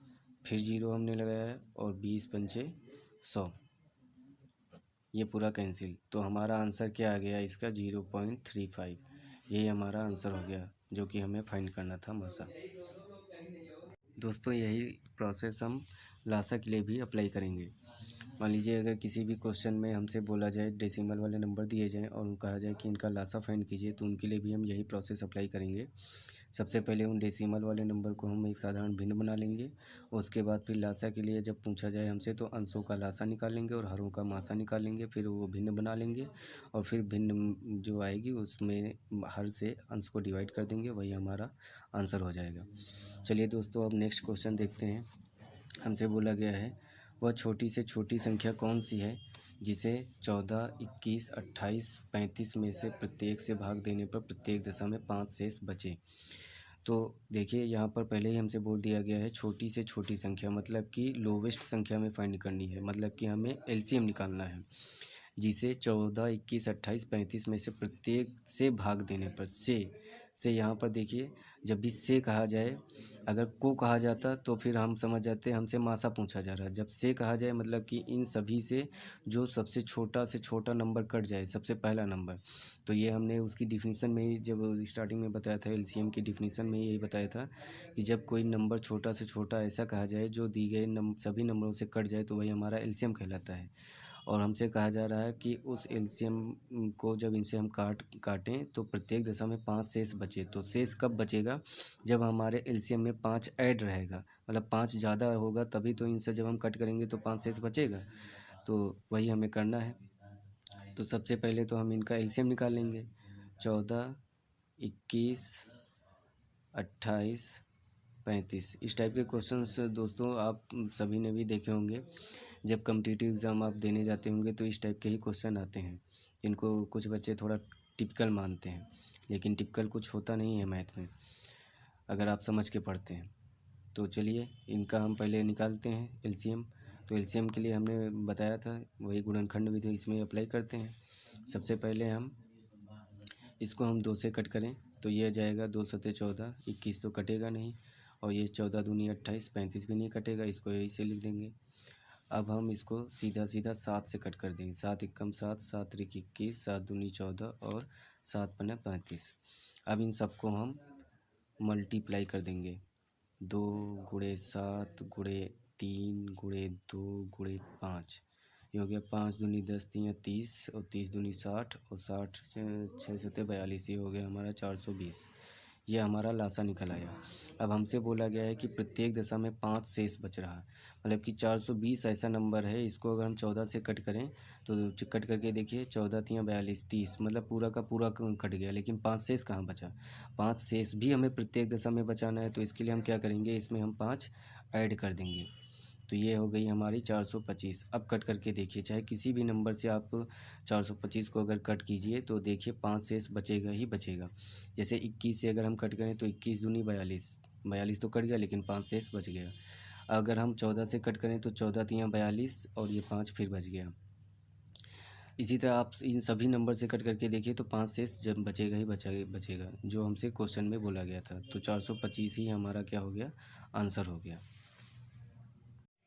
फिर 0 हमने लगाया और 20 पंचे 100, ये पूरा कैंसिल। तो हमारा आंसर क्या आ गया इसका, 0.35। यही हमारा आंसर हो गया जो कि हमें फाइंड करना था मासा। दोस्तों यही प्रोसेस हम लासा के लिए भी अप्लाई करेंगे। मान लीजिए अगर किसी भी क्वेश्चन में हमसे बोला जाए, डेसिमल वाले नंबर दिए जाएँ और कहा जाए कि इनका लासा फाइंड कीजिए, तो उनके लिए भी हम यही प्रोसेस अप्लाई करेंगे। सबसे पहले उन डेसिमल वाले नंबर को हम एक साधारण भिन्न बना लेंगे। उसके बाद फिर लासा के लिए जब पूछा जाए हमसे, तो अंशों का लासा निकालेंगे और हरों का मासा निकालेंगे, फिर वो भिन्न बना लेंगे और फिर भिन्न जो आएगी उसमें हर से अंश को डिवाइड कर देंगे, वही हमारा आंसर हो जाएगा। चलिए दोस्तों, अब नेक्स्ट क्वेश्चन देखते हैं। हमसे बोला गया है, वह छोटी से छोटी संख्या कौन सी है जिसे 14, 21, 28, 35 में से प्रत्येक से भाग देने पर प्रत्येक दशा में 5 शेष बचे। तो देखिए, यहाँ पर पहले ही हमसे बोल दिया गया है छोटी से छोटी संख्या, मतलब कि लोवेस्ट संख्या में फाइंड करनी है, मतलब कि हमें एलसीएम निकालना है, जिसे 14, 21, 28, 35 में से प्रत्येक से भाग देने पर से यहाँ पर देखिए, जब भी से कहा जाए, अगर को कहा जाता तो फिर हम समझ जाते हमसे मासा पूछा जा रहा है। जब से कहा जाए मतलब कि इन सभी से जो सबसे छोटा से छोटा नंबर कट जाए, सबसे पहला नंबर। तो ये हमने उसकी डिफिनीसन में ही जब स्टार्टिंग में बताया था, एलसीएम की डिफिनीसन में यही बताया था कि जब कोई नंबर छोटा से छोटा ऐसा कहा जाए जो दी गए सभी नंबरों से कट जाए, तो वही हमारा एलसीएम कहलाता है। और हमसे कहा जा रहा है कि उस एलसीएम को जब इनसे हम काटें तो प्रत्येक दशा में 5 शेष बचे। तो शेष कब बचेगा? जब हमारे एलसीएम में 5 ऐड रहेगा, मतलब 5 ज़्यादा होगा, तभी तो इनसे जब हम कट करेंगे तो 5 शेष बचेगा। तो वही हमें करना है। तो सबसे पहले तो हम इनका एलसीएम निकाल लेंगे। 14, 21, 28, 35, इस टाइप के क्वेश्चंस दोस्तों आप सभी ने भी देखे होंगे। जब कॉम्पिटिटिव एग्ज़ाम आप देने जाते होंगे तो इस टाइप के ही क्वेश्चन आते हैं, जिनको कुछ बच्चे थोड़ा टिपिकल मानते हैं, लेकिन टिपिकल कुछ होता नहीं है मैथ में, अगर आप समझ के पढ़ते हैं। तो चलिए, इनका हम पहले निकालते हैं एलसीएम। तो एलसीएम के लिए हमने बताया था वही गुणनखंड विधि इसमें अप्लाई करते हैं। सबसे पहले इसको हम 2 से कट करें तो ये आ जाएगा 2 सते 14, 21 तो कटेगा नहीं, और ये 14 दूनी 28, 35 भी नहीं कटेगा, इसको यही से लिख देंगे। अब हम इसको सीधा सीधा 7 से कट कर देंगे। 7 एकम 7, 7 त्रिक 21, 7 दूनी 14 और 7 पन्ना 35। अब इन सबको हम मल्टीप्लाई कर देंगे। 2 गुणे 7 गुणे 3 गुणे 2 गुणे 5, ये हो गया 5 दूनी 10, 3 30 और 30 दूनी 60 और 60 6 सत्ते 42, ये हो गया हमारा 420। ये हमारा लासा निकल आया। अब हमसे बोला गया है कि प्रत्येक दशा में 5 शेष बच रहा है, मतलब कि 420 ऐसा नंबर है, इसको अगर हम 14 से कट करें तो कट करके देखिए, 14 तियाँ 42, 30, मतलब पूरा का पूरा कट गया, लेकिन 5 शेष कहाँ बचा? 5 शेष भी हमें प्रत्येक दशा में बचाना है, तो इसके लिए हम क्या करेंगे, इसमें हम 5 ऐड कर देंगे। तो ये हो गई हमारी 425। अब कट करके देखिए, चाहे किसी भी नंबर से आप 425 को अगर कट कीजिए तो देखिए 5 शेष बचेगा ही बचेगा। जैसे 21 से अगर हम कट करें तो 21 दूनी 42, 42 तो कट गया लेकिन 5 शेष बच गया। अगर हम 14 से कट करें तो 14 तियाँ 42 और ये 5 फिर बच गया। इसी तरह आप इन सभी नंबर से कट करके देखिए तो 5 शेष जब बचेगा ही बचेगा, जो हमसे क्वेश्चन में बोला गया था। तो 425 ही हमारा क्या हो गया, आंसर हो गया।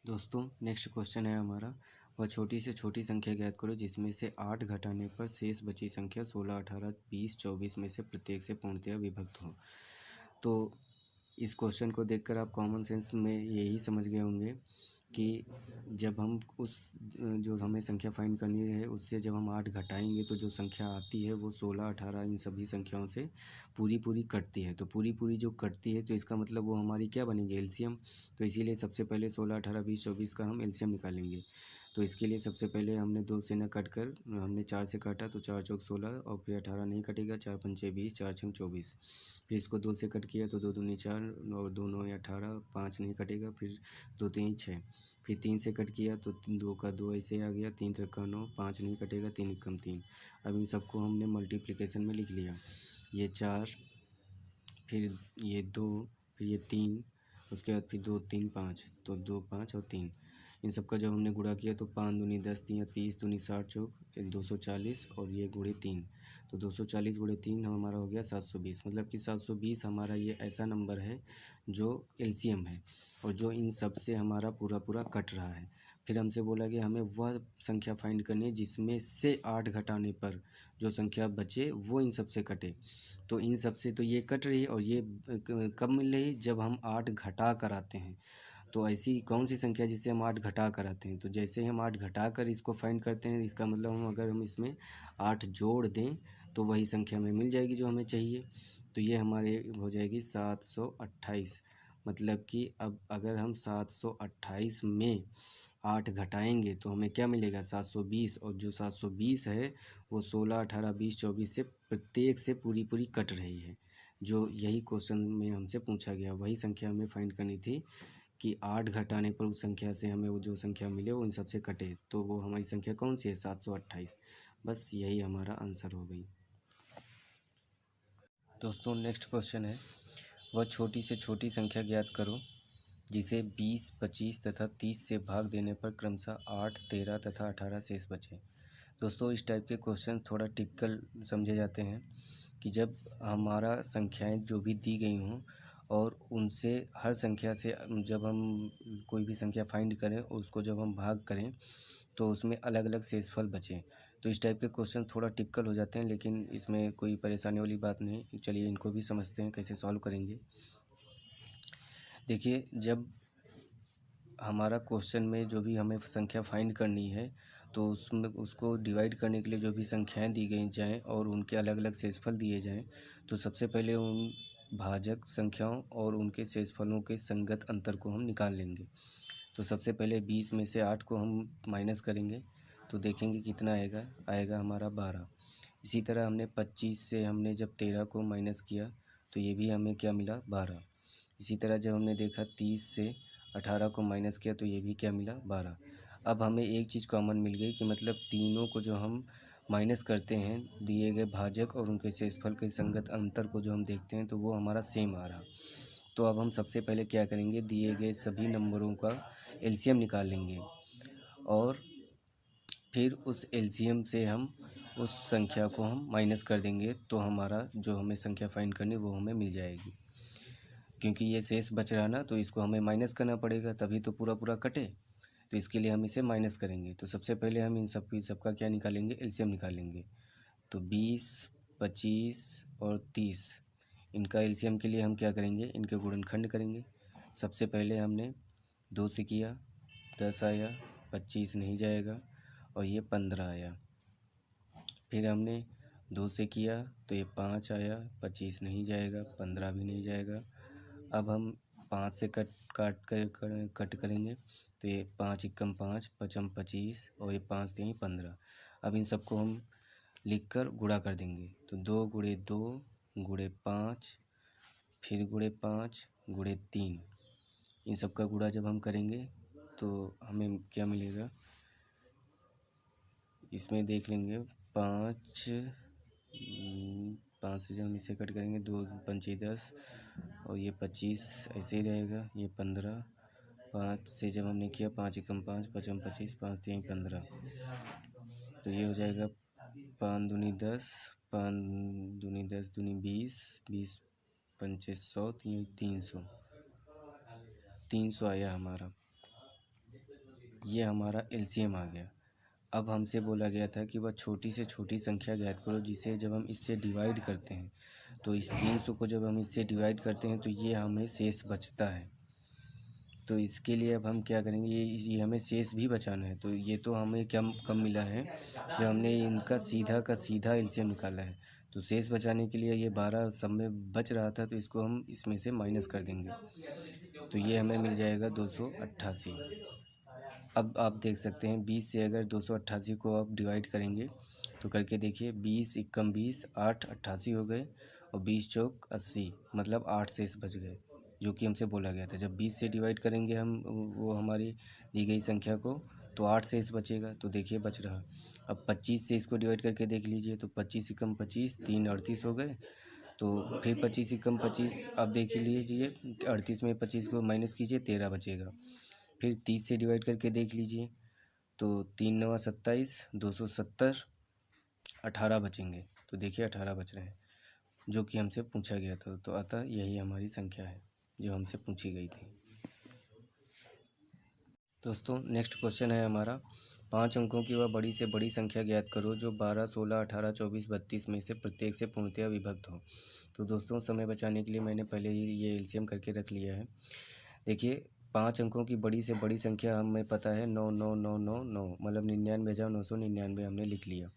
दोस्तों, नेक्स्ट क्वेश्चन है हमारा, वह छोटी से छोटी संख्या ज्ञात करो जिसमें से 8 घटाने पर शेष बची संख्या 16, 18, 20, 24 में से प्रत्येक से पूर्णतया विभक्त हो। तो इस क्वेश्चन को देखकर आप कॉमन सेंस में यही समझ गए होंगे कि जब हम उस जो हमें संख्या फाइंड करनी है उससे जब हम 8 घटाएंगे तो जो संख्या आती है वो 16, 18 इन सभी संख्याओं से पूरी कटती है। तो पूरी जो कटती है तो इसका मतलब वो हमारी क्या बनेगी, एलसीएम। तो इसीलिए सबसे पहले 16, 18, 20, 24 का हम एलसीएम निकालेंगे। तो इसके लिए सबसे पहले हमने 2 से न कट कर हमने 4 से काटा, तो 4 चौक 16 और फिर 18 नहीं कटेगा, 4 पंचे 20, 4 छंग 24। फिर इसको 2 से कट किया तो 2 दूनी 4 और 2 नौ 18, 5 नहीं कटेगा, फिर 2 तीन 6। फिर 3 से कट किया तो 2 का 2 ऐसे आ गया, 3 त्रिका 9, 5 नहीं कटेगा, 3 एकम 3। अब इन सबको हमने मल्टीप्लिकेशन में लिख लिया। ये 4, फिर ये 2, फिर ये 3, उसके बाद फिर 2 3 5, तो 2 5 और 3, इन सब का जब हमने गुणा किया तो 5 दूनी 10, 3 30 दूनी 60 चौक 240 और ये गुणे 3, तो 240 गुणे 3 हमारा हो गया 720। मतलब कि 720 हमारा ये ऐसा नंबर है जो एलसीएम है और जो इन सब से हमारा पूरा कट रहा है। फिर हमसे बोला गया हमें वह संख्या फाइंड करनी है जिसमें से 8 घटाने पर जो संख्या बचे वो इन सब से कटे। तो इन सब से तो ये कट रही है और ये कब मिल रही, जब हम 8 घटा कर आते हैं। तो ऐसी कौन सी संख्या जिसे हम 8 घटा कर आते हैं। तो जैसे हम 8 घटा कर इसको फाइंड करते हैं, इसका मतलब अगर हम इसमें 8 जोड़ दें तो वही संख्या हमें मिल जाएगी जो हमें चाहिए। तो ये हमारे हो जाएगी 728। मतलब कि अब अगर हम 728 में 8 घटाएंगे तो हमें क्या मिलेगा, 720। और जो 720 है वो 16, 18, 20, 24 से प्रत्येक से पूरी पूरी कट रही है। जो यही क्वेश्चन में हमसे पूछा गया, वही संख्या हमें फाइंड करनी थी कि 8 घटाने पर उस संख्या से हमें वो जो संख्या मिले वो इन सबसे कटे। तो वो हमारी संख्या कौन सी है, 728। बस यही हमारा आंसर हो गई। दोस्तों नेक्स्ट क्वेश्चन है, वह छोटी से छोटी संख्या ज्ञात करो जिसे 20, 25 तथा 30 से भाग देने पर क्रमशः 8, 13 तथा 18 शेष बचे। दोस्तों इस टाइप के क्वेश्चन थोड़ा टिपिकल समझे जाते हैं कि जब हमारा संख्याएं जो भी दी गई हों और उनसे हर संख्या से जब हम कोई भी संख्या फाइंड करें और उसको जब हम भाग करें तो उसमें अलग अलग शेषफल बचें। तो इस टाइप के क्वेश्चन थोड़ा टिपिकल हो जाते हैं, लेकिन इसमें कोई परेशानी वाली बात नहीं। चलिए इनको भी समझते हैं कैसे सॉल्व करेंगे। देखिए, जब हमारा क्वेश्चन में जो भी हमें संख्या फाइंड करनी है तो उसमें उसको डिवाइड करने के लिए जो भी संख्याएं दी गई जाएं और उनके अलग अलग शेषफल दिए जाएं, तो सबसे पहले उन भाजक संख्याओं और उनके शेषफलों के संगत अंतर को हम निकाल लेंगे। तो सबसे पहले 20 में से 8 को हम माइनस करेंगे तो देखेंगे कितना आएगा हमारा 12। इसी तरह हमने 25 से हमने जब 13 को माइनस किया तो ये भी हमें क्या मिला, 12। इसी तरह जब हमने देखा 30 से 18 को माइनस किया तो ये भी क्या मिला, 12। अब हमें एक चीज़ कॉमन मिल गई कि मतलब तीनों को जो हम माइनस करते हैं दिए गए भाजक और उनके शेषफल के संगत अंतर को जो हम देखते हैं तो वो हमारा सेम आ रहा। तो अब हम सबसे पहले क्या करेंगे, दिए गए सभी नंबरों का एलसीएम निकाल लेंगे और फिर उस एलसीएम से हम उस संख्या को हम माइनस कर देंगे तो हमारा जो हमें संख्या फाइंड करनी वो हमें मिल जाएगी। क्योंकि ये शेष बच रहा ना तो इसको हमें माइनस करना पड़ेगा तभी तो पूरा पूरा कटे। तो इसके लिए हम इसे माइनस करेंगे। तो सबसे पहले हम इन सबका क्या निकालेंगे, एलसीएम निकालेंगे। तो 20, 25 और 30 इनका एलसीएम के लिए हम क्या करेंगे, इनके गुणनखंड करेंगे। सबसे पहले हमने 2 से किया, 10 आया, 25 नहीं जाएगा और ये 15 आया। फिर हमने 2 से किया तो ये 5 आया, 25 नहीं जाएगा, 15 भी नहीं जाएगा। अब हम 5 से कट करेंगे तो ये 5 एकम 5, पचम 25 और ये 5 तीन 15। अब इन सबको हम लिख कर गुणा कर देंगे। तो 2 गुणे 2 गुणे 5 फिर गुणे 5 गुणे 3, इन सब का गुणा जब हम करेंगे तो हमें क्या मिलेगा, इसमें देख लेंगे 5 से जब हम इसे कट करेंगे 2 पंचे 10 और ये 25 ऐसे ही रहेगा, ये 15। 5 से जब हमने किया 5 एकम 5, पचम 25, 5 तीन 15। तो ये हो जाएगा 5 दूनी 10, 5 दूनी 10 दूनी 20, 20 पंचे 100, 300। 300 आया हमारा, ये हमारा एलसीएम आ गया। अब हमसे बोला गया था कि वह छोटी से छोटी संख्या ज्ञात करो जिसे जब हम इससे डिवाइड करते हैं तो इस 300 को जब हम इससे डिवाइड करते हैं तो ये हमें शेष बचता है। तो इसके लिए अब हम क्या करेंगे, ये हमें शेष भी बचाना है। तो ये तो हमें क्या कम मिला है जब हमने इनका सीधा का सीधा एलसीएम निकाला है। तो शेष बचाने के लिए ये 12 सब में बच रहा था तो इसको हम इसमें से माइनस कर देंगे। तो ये हमें मिल जाएगा 288। अब आप देख सकते हैं 20 से अगर 288 को आप डिवाइड करेंगे तो करके देखिए, 20 एकम 20, 8 88 हो गए और 20 चौक 80, मतलब 8 शेष बच गए जो कि हमसे बोला गया था। जब 20 से डिवाइड करेंगे हम वो हमारी दी गई संख्या को तो 8 शेष बचेगा। तो देखिए बच रहा। अब 25 से इसको डिवाइड करके देख लीजिए तो 25 एकम 25, 3 38 हो गए। तो फिर 25 एकम 25, अब देख लीजिए 38 में 25 को माइनस कीजिए, 13 बचेगा। फिर 30 से डिवाइड करके देख लीजिए तो 3 9 27, 270, 18 बचेंगे। तो देखिए 18 बच रहे हैं जो कि हमसे पूछा गया था। तो अतः यही हमारी संख्या है जो हमसे पूछी गई थी। दोस्तों नेक्स्ट क्वेश्चन है हमारा, 5 अंकों की वह बड़ी से बड़ी संख्या ज्ञात करो जो 12, 16, 18, 24, 32 में से प्रत्येक से पूर्णतया विभक्त हो। तो दोस्तों समय बचाने के लिए मैंने पहले ही ये एलसीएम करके रख लिया है। देखिए 5 अंकों की बड़ी से बड़ी संख्या हमें पता है 99999, मतलब 99,999 हमने लिख लिया।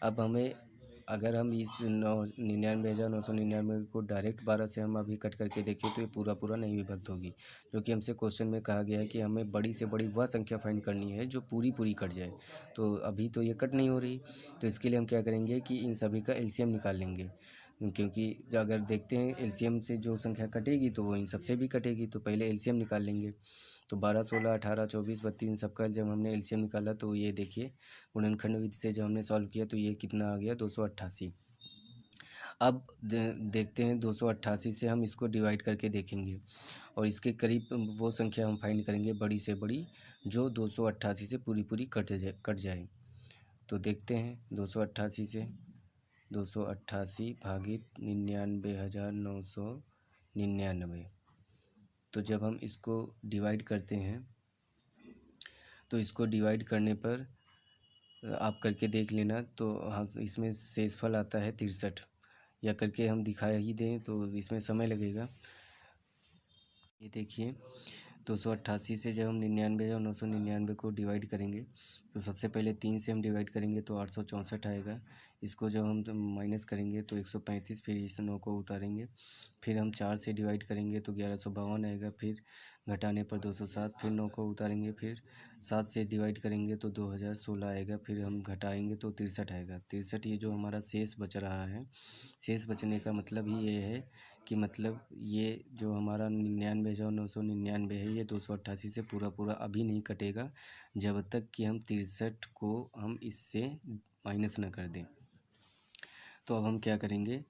अब हमें अगर हम इस 99,999 को डायरेक्ट 12 से हम अभी कट करके देखें तो ये पूरा पूरा नहीं विभक्त होगी, क्योंकि हमसे क्वेश्चन में कहा गया है कि हमें बड़ी से बड़ी वह संख्या फाइंड करनी है जो पूरी पूरी कट जाए। तो अभी तो ये कट नहीं हो रही, तो इसके लिए हम क्या करेंगे कि इन सभी का एलसीएम निकाल लेंगे, क्योंकि अगर देखते हैं एलसीएम से जो संख्या कटेगी तो वो इन सबसे भी कटेगी। तो पहले एलसीएम निकाल लेंगे। तो 12, 16, 18, 24, 32 इन सबका जब हमने एलसीएम निकाला तो ये देखिए गुणनखंड विधि से जब हमने सॉल्व किया तो ये कितना आ गया 288। अब देखते हैं 288 से हम इसको डिवाइड करके देखेंगे और इसके करीब वो संख्या हम फाइंड करेंगे बड़ी से बड़ी जो 288 से पूरी पूरी कट जाए। तो देखते हैं 288 से 288 भागित 99,999। तो जब हम इसको डिवाइड करते हैं तो इसको डिवाइड करने पर आप करके देख लेना, तो हाँ इसमें शेषफल आता है 63, या करके हम दिखा ही दें तो इसमें समय लगेगा। ये देखिए 288 से जब हम 99,999 को डिवाइड करेंगे तो सबसे पहले 3 से हम डिवाइड करेंगे तो 864 आएगा। इसको जब हम माइनस करेंगे तो 135, फिर इस 9 को उतारेंगे, फिर हम 4 से डिवाइड करेंगे तो 1152 आएगा, फिर घटाने पर 207, फिर 9 को उतारेंगे, फिर 7 से डिवाइड करेंगे तो 2016 आएगा, फिर हम घटाएंगे तो 63 आएगा। 63 ये जो हमारा शेष बच रहा है, शेष बचने का मतलब ही ये है कि मतलब ये जो हमारा 99,999 है ये 288 से पूरा पूरा अभी नहीं कटेगा जब तक कि हम 63 को हम इससे माइनस ना कर दें। तो अब हम क्या करेंगे,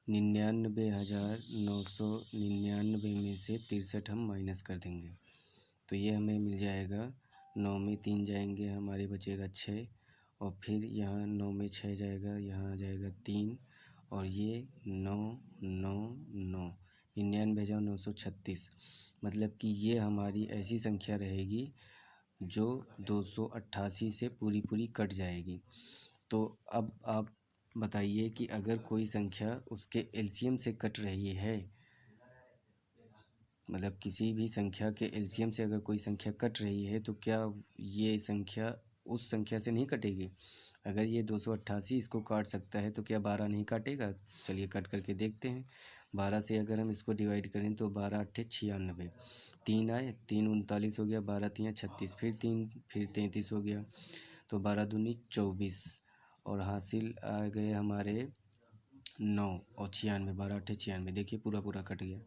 99,999 में से 63 हम माइनस कर देंगे। तो ये हमें मिल जाएगा 9 में 3 जाएंगे, हमारे बचेगा 6, और फिर यहाँ 9 में 6 जाएगा, यहाँ आ जाएगा 3, और ये 9 9 9 99,936, मतलब कि ये हमारी ऐसी संख्या रहेगी जो 288 से पूरी पूरी कट जाएगी। तो अब आप बताइए कि अगर कोई संख्या उसके एलसीएम से कट रही है, मतलब किसी भी संख्या के एलसीएम से अगर कोई संख्या कट रही है तो क्या ये संख्या उस संख्या से नहीं कटेगी? अगर ये 288 इसको काट सकता है तो क्या 12 नहीं काटेगा? चलिए कट करके देखते हैं। 12 से अगर हम इसको डिवाइड करें तो 12 8 96, 3 आए, 3 39 हो गया, 12 3 36, फिर 3 फिर 33 हो गया, तो 12 दूनी 24, और हासिल आ गए हमारे 9 और 96, 12 8 96, देखिए पूरा पूरा कट गया।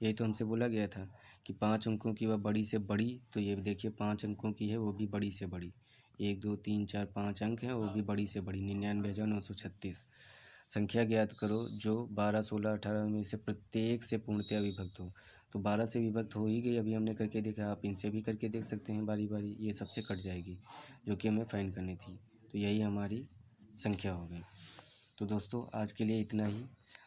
यही तो हमसे बोला गया था कि 5 अंकों की वह बड़ी से बड़ी, तो ये देखिए 5 अंकों की है वो भी बड़ी से बड़ी, 1 2 3 4 5 अंक हैं वो भी बड़ी से बड़ी 99,936। संख्या ज्ञात करो जो 12 16 18 में से प्रत्येक से पूर्णतया विभक्त हो। तो 12 से विभक्त हो ही गई, अभी हमने करके देखा, आप इनसे भी करके देख सकते हैं बारी बारी, ये सबसे कट जाएगी जो कि हमें फाइंड करनी थी। तो यही हमारी संख्या हो गई। तो दोस्तों आज के लिए इतना ही।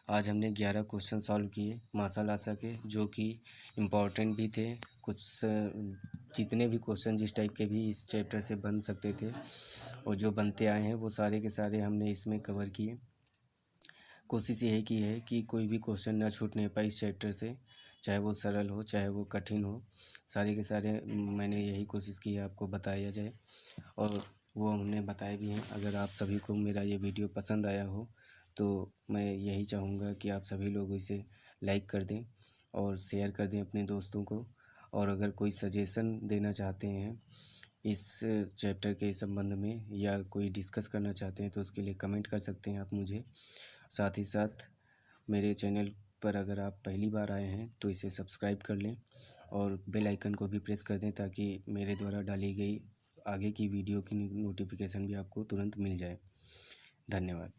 आज हमने 11 क्वेश्चन सॉल्व किए माशाल्लाह आशा के, जो कि इम्पॉर्टेंट भी थे। कुछ जितने भी क्वेश्चन जिस टाइप के भी इस चैप्टर से बन सकते थे और जो बनते आए हैं वो सारे के सारे हमने इसमें कवर किए। कोशिश यही की है कि कोई भी क्वेश्चन ना छूटने पाए इस चैप्टर से, चाहे वो सरल हो चाहे वो कठिन हो, सारे के सारे मैंने यही कोशिश की है आपको बताया जाए, और वो हमने बताए भी हैं। अगर आप सभी को मेरा ये वीडियो पसंद आया हो तो मैं यही चाहूँगा कि आप सभी लोग इसे लाइक कर दें और शेयर कर दें अपने दोस्तों को, और अगर कोई सजेशन देना चाहते हैं इस चैप्टर के संबंध में या कोई डिस्कस करना चाहते हैं तो उसके लिए कमेंट कर सकते हैं आप मुझे। साथ ही साथ मेरे चैनल पर अगर आप पहली बार आए हैं तो इसे सब्सक्राइब कर लें और बेल आइकन को भी प्रेस कर दें ताकि मेरे द्वारा डाली गई आगे की वीडियो की नोटिफिकेशन भी आपको तुरंत मिल जाए। धन्यवाद।